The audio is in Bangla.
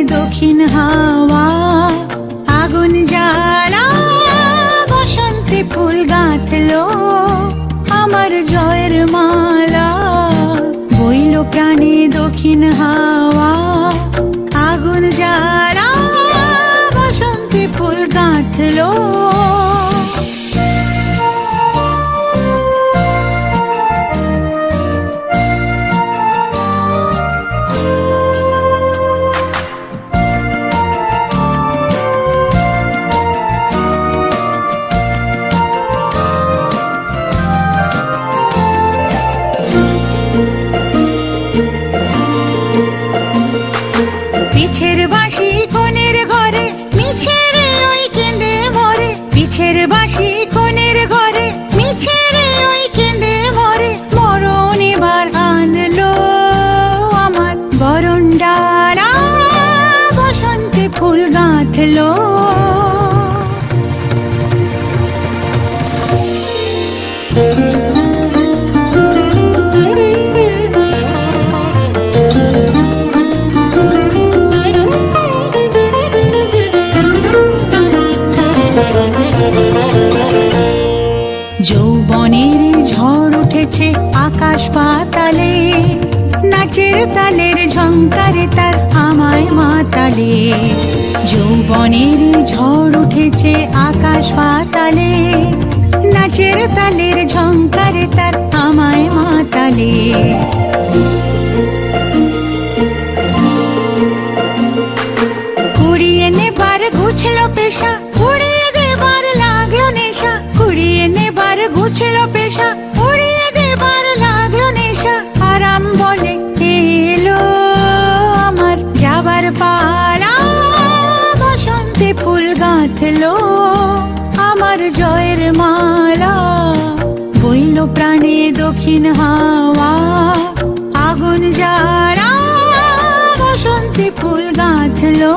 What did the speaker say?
দক্ষিণ হাওয়া আগুন জ্বালা বসন্তে ফুল গাঁথলো আমার জয়ের মালা বইল প্রাণে দক্ষিণ হাওয়া আগুন জ্বালা বসন্তে ফুল গাঁথলো পিছের বাঁশি কোণের ঘরে মিছে রে ওই কেঁদে মরে পিছের বাঁশি কোণের ঘরে মিছে রে ওই কেঁদে মরে মরণ এবার আনলো আমার বরণ ডালা বসন্তে ফুল গাঁথলো যৌবনের ঝড় উঠেছে আকাশ পাতালে নাচের তালের ঝংকারে তার আমায় মাতালে যৌবনের ঝড় উঠেছে আকাশ পাতালে নাচের তালের ঝংকারে তার আমায় মাতালে কুড়িয়ে নেবার ঘুছলো পেশা উড়িয়ে দেবার লাগলো নেশা কুড়িয়ে নেবার ঘুছলো পেশা উড়িয়ে দেবার লাগলো নেশা আরাম বলে এলো আমার যাবার পালা বসন্তে ফুল গাঁথলো আমার জয়ের মালা বইল প্রাণে দক্ষিণ হাওয়া আগুন জ্বালা বসন্তে ফুল গাঁথলো